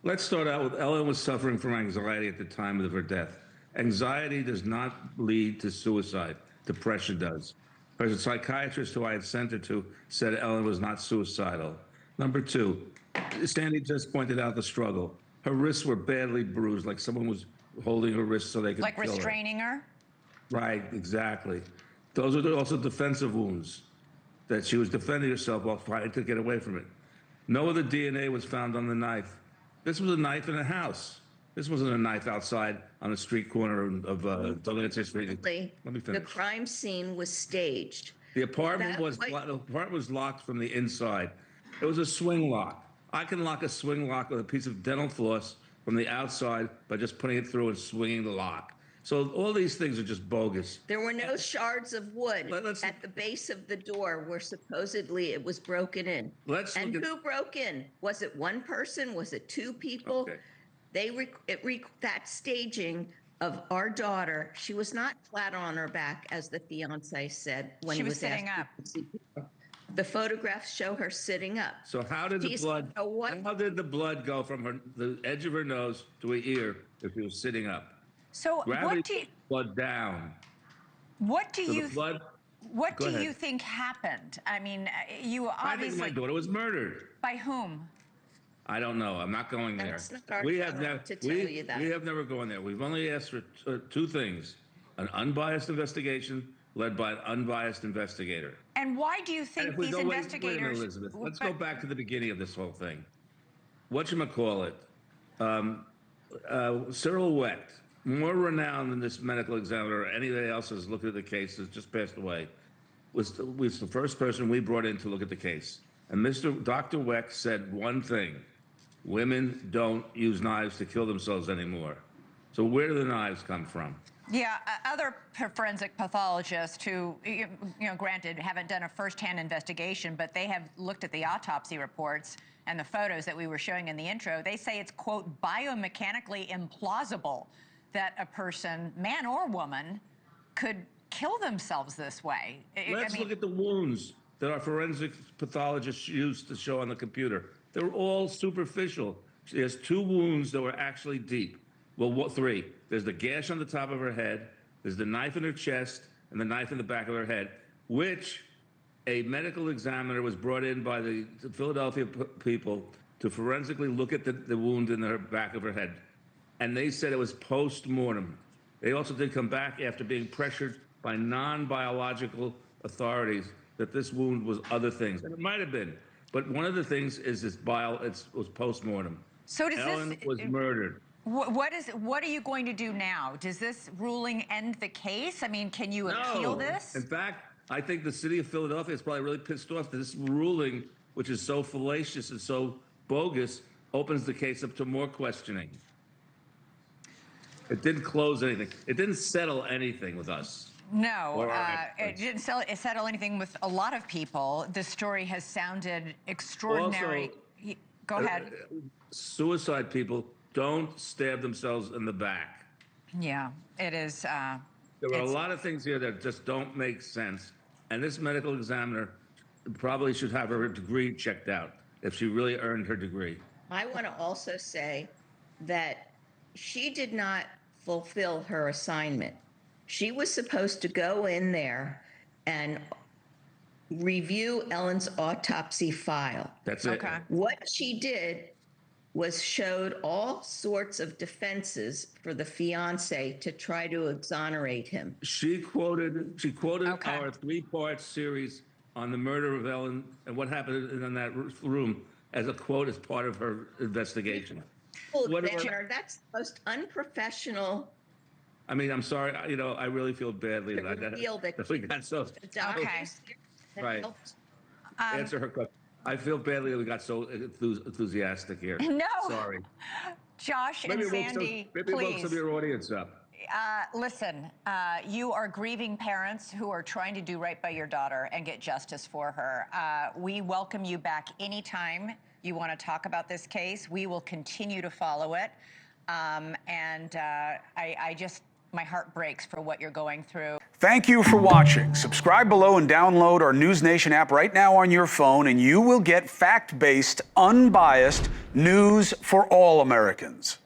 Let's start out with Ellen was suffering from anxiety at the time of her death. Anxiety does not lead to suicide. Depression does. Her psychiatrist who I had sent her to said Ellen was not suicidal. Number two, Sandy just pointed out the struggle. Her wrists were badly bruised, like someone was holding her wrists so they could Like kill her. restraining her? Right, exactly. Those are also defensive wounds that she was defending herself while trying to get away from it. No other DNA was found on the knife. This was a knife in a house. This wasn't a knife outside on a street corner of Delancey Street. Let me The finish. crime scene was staged. The apartment was locked from the inside. It was a swing lock. I can lock a swing lock with a piece of dental floss from the outside by just putting it through and swinging the lock. So all these things are just bogus. There were no shards of wood at the base of the door where supposedly it was broken in. And who broke in? Was it one person? Was it two people? Okay. That staging of our daughter, she was not flat on her back, as the fiance said when She he was sitting up. The photographs show her sitting up. So how did the blood go from the edge of her nose to her ear if she was sitting up? So Gravity blood down. What do So you what Go do ahead. you think happened? I mean, you I think my obviously daughter was murdered. by whom? I don't know. I'm not going there. That's not our job to tell you that. We have never gone there. We've only asked for two things: an unbiased investigation led by an unbiased investigator. And why do you think these investigators? Wait a minute, Elizabeth. Let's go back to the beginning of this whole thing. Whatchamacallit? Cyril Wecht, more renowned than this medical examiner or anybody else has looked at the case, has just passed away, was the first person we brought in to look at the case. And Dr. Wecht said one thing: women don't use knives to kill themselves anymore. So where do the knives come from? Yeah, other forensic pathologists who, granted, haven't done a first-hand investigation, but they have looked at the autopsy reports and the photos that we were showing in the intro. They say it's, quote, biomechanically implausible that a person, man or woman, could kill themselves this way. Let's look at the wounds that our forensic pathologists used to show on the computer. They're all superficial. There's two wounds that were actually deep. Well, three. There's the gash on the top of her head, there's the knife in her chest, and the knife in the back of her head, which a medical examiner was brought in by the Philadelphia people to forensically look at the wound in the back of her head. And they said it was post-mortem. They also did come back after being pressured by non-biological authorities that this wound was other things. And it might have been. But one of the things is it was post-mortem. So does Ellen was murdered. What are you going to do now? Does this ruling end the case? I mean, can you appeal this? In fact, I think the city of Philadelphia is probably really pissed off that this ruling, which is so fallacious and so bogus, opens the case up to more questioning. It didn't close anything. It didn't settle anything with us. No, it didn't settle anything with a lot of people. The story has sounded extraordinary. Also, go ahead. Suicide people don't stab themselves in the back. Yeah, it is. There are a lot of things here that just don't make sense. And this medical examiner probably should have her degree checked out if she really earned her degree. I want to also say that she did not fulfill her assignment. She was supposed to go in there and review Ellen's autopsy file. That's it. Okay. What she did was showed all sorts of defenses for the fiance to try to exonerate him. She quoted our three-part series on the murder of Ellen and what happened in that room as a quote as part of her investigation. That's the most unprofessional. I mean, I'm sorry. I really feel badly that we got so. Okay. Right. Answer her question. I feel badly that we got so enthusiastic here. No. Sorry. Josh and Sandee, maybe woke some of your audience up. Listen, you are grieving parents who are trying to do right by your daughter and get justice for her. We welcome you back anytime you want to talk about this case. We will continue to follow it. I just my heart breaks for what you're going through. Thank you for watching. Subscribe below and download our NewsNation app right now on your phone, and you will get fact-based, unbiased news for all Americans.